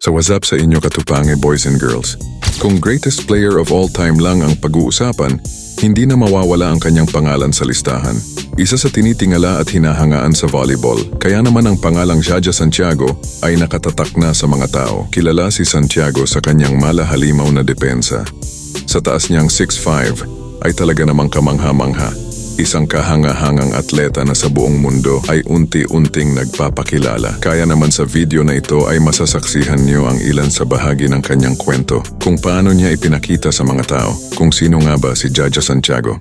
So what's up sa inyo katupange boys and girls? Kung greatest player of all time lang ang pag-uusapan, hindi na mawawala ang kanyang pangalan sa listahan. Isa sa tinitingala at hinahangaan sa volleyball, kaya naman ang pangalang Jaja Santiago ay nakatatak na sa mga tao. Kilala si Santiago sa kanyang malahalimaw na depensa. Sa taas niyang 6'5", ay talaga namang kamangha-mangha. Isang kahanga-hangang atleta na sa buong mundo ay unti-unting nagpapakilala. Kaya naman sa video na ito ay masasaksihan niyo ang ilan sa bahagi ng kanyang kwento, kung paano niya ipinakita sa mga tao kung sino nga ba si Jaja Santiago.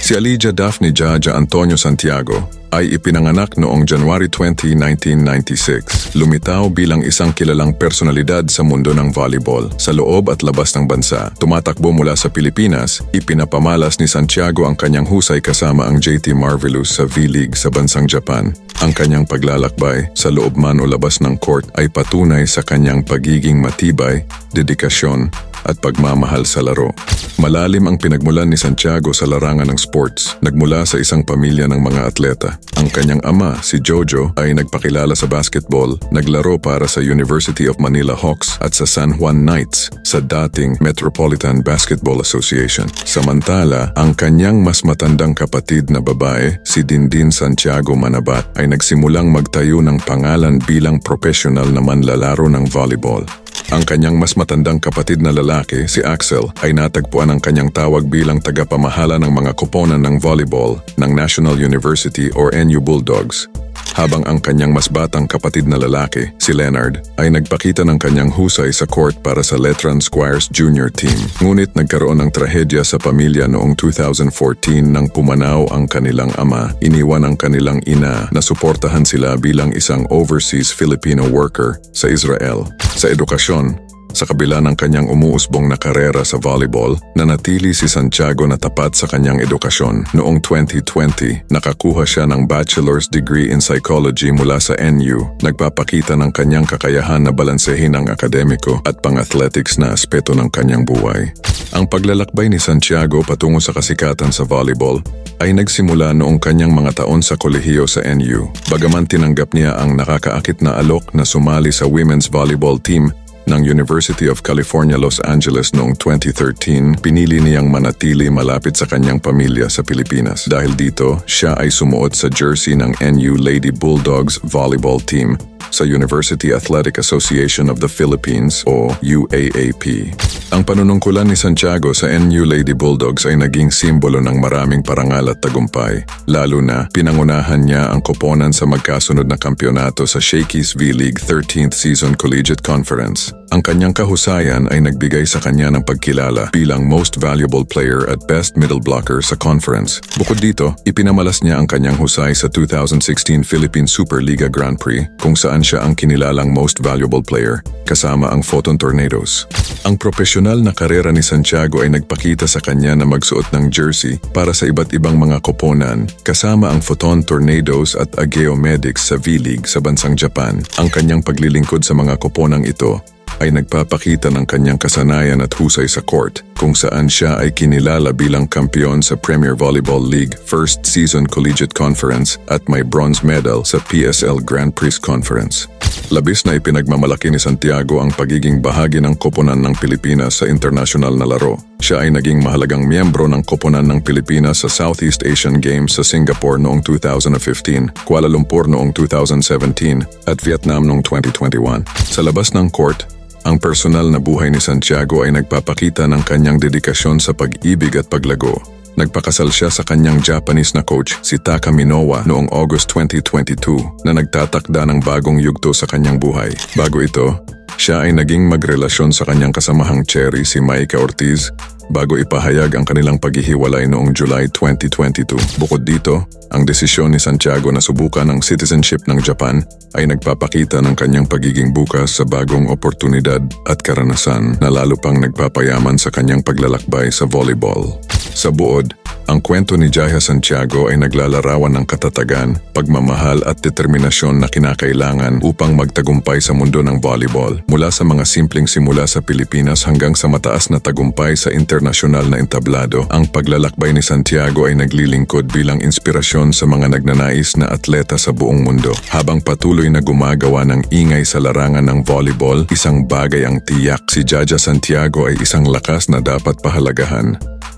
Si Elijah Daphne Jaja Antonio Santiago ay ipinanganak noong January 20, 1996. Lumitaw bilang isang kilalang personalidad sa mundo ng volleyball sa loob at labas ng bansa. Tumatakbo mula sa Pilipinas, ipinapamalas ni Santiago ang kanyang husay kasama ang JT Marvelous sa V-League sa bansang Japan. Ang kanyang paglalakbay sa loob man o labas ng court ay patunay sa kanyang pagiging matibay, dedikasyon at pagmamahal sa laro. Malalim ang pinagmulan ni Santiago sa larangan ng sports. Nagmula sa isang pamilya ng mga atleta. Ang kanyang ama, si Jojo, ay nagpakilala sa basketball, naglaro para sa University of Manila Hawks at sa San Juan Knights sa dating Metropolitan Basketball Association. Samantala, ang kanyang mas matandang kapatid na babae, si Dindin Santiago Manabat, ay nagsimulang magtayo ng pangalan bilang professional na manlalaro ng volleyball. Ang kanyang mas matandang kapatid na lalaki, si Axel, ay natagpuan ang kanyang tawag bilang tagapamahala ng mga koponan ng volleyball ng National University or NU Bulldogs. Habang ang kanyang mas batang kapatid na lalaki, si Leonard, ay nagpakita ng kanyang husay sa court para sa Letran Squires Junior Team. Ngunit nagkaroon ng trahedya sa pamilya noong 2014 nang pumanaw ang kanilang ama. Iniwan ang kanilang ina na suportahan sila bilang isang overseas Filipino worker sa Israel. Sa edukasyon, sa kabila ng kanyang umuusbong na karera sa volleyball, nanatili si Santiago na tapat sa kanyang edukasyon. Noong 2020, nakakuha siya ng bachelor's degree in psychology mula sa NU, nagpapakita ng kanyang kakayahan na balansehin ang akademiko at pang-athletics na aspeto ng kanyang buhay. Ang paglalakbay ni Santiago patungo sa kasikatan sa volleyball ay nagsimula noong kanyang mga taon sa kolehiyo sa NU. Bagaman tinanggap niya ang nakakaakit na alok na sumali sa women's volleyball team ng University of California, Los Angeles noong 2013, pinili niyang manatili malapit sa kanyang pamilya sa Pilipinas. Dahil dito, siya ay sumuot sa jersey ng NU Lady Bulldogs volleyball team sa University Athletic Association of the Philippines o UAAP. Ang panunungkulan ni Santiago sa NU Lady Bulldogs ay naging simbolo ng maraming parangal at tagumpay. Lalo na, pinangunahan niya ang koponan sa magkasunod na kampyonato sa Shakey's V-League 13th Season Collegiate Conference. Ang kanyang kahusayan ay nagbigay sa kanya ng pagkilala bilang Most Valuable Player at Best Middle Blocker sa conference. Bukod dito, ipinamalas niya ang kanyang husay sa 2016 Philippine Superliga Grand Prix kung saan siya ang kinilalang Most Valuable Player kasama ang Photon Tornadoes. Ang profesional na karera ni Santiago ay nagpakita sa kanya na magsuot ng jersey para sa iba't ibang mga koponan kasama ang Photon Tornadoes at Ageo Medics sa V-League sa bansang Japan. Ang kanyang paglilingkod sa mga koponang ito ay nagpapakita ng kanyang kasanayan at husay sa court kung saan siya ay kinilala bilang kampiyon sa Premier Volleyball League First Season Collegiate Conference at may bronze medal sa PSL Grand Prix Conference. Labis na ipinagmamalaki ni Santiago ang pagiging bahagi ng koponan ng Pilipinas sa internasyonal na laro. Siya ay naging mahalagang miyembro ng koponan ng Pilipinas sa Southeast Asian Games sa Singapore noong 2015, Kuala Lumpur noong 2017 at Vietnam noong 2021. Sa labas ng court, ang personal na buhay ni Santiago ay nagpapakita ng kanyang dedikasyon sa pag-ibig at paglago. Nagpakasal siya sa kanyang Japanese na coach, si Taka Minowa, noong August 2022 na nagtatakda ng bagong yugto sa kanyang buhay. Bago ito, siya ay naging magrelasyon sa kanyang kasamahang cherry, si Maika Ortiz, bago ipahayag ang kanilang paghihiwalay noong July 2022. Bukod dito, ang desisyon ni Santiago na subukan ang citizenship ng Japan ay nagpapakita ng kanyang pagiging bukas sa bagong oportunidad at karanasan na lalo pang nagpapayaman sa kanyang paglalakbay sa volleyball. Sa buod, Ang kwento ni Jaja Santiago ay naglalarawan ng katatagan, pagmamahal at determinasyon na kinakailangan upang magtagumpay sa mundo ng volleyball. Mula sa mga simpleng simula sa Pilipinas hanggang sa mataas na tagumpay sa internasyonal na entablado, ang paglalakbay ni Santiago ay naglilingkod bilang inspirasyon sa mga nagnanais na atleta sa buong mundo. Habang patuloy na gumagawa ng ingay sa larangan ng volleyball, isang bagay ang tiyak: si Jaja Santiago ay isang lakas na dapat pahalagahan,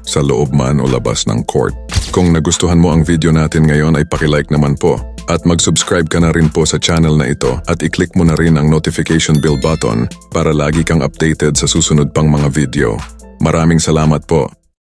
sa loob man o labas ng court. Kung nagustuhan mo ang video natin ngayon ay paki-like naman po at mag-subscribe ka na rin po sa channel na ito at i-click mo na rin ang notification bell button para lagi kang updated sa susunod pang mga video. Maraming salamat po.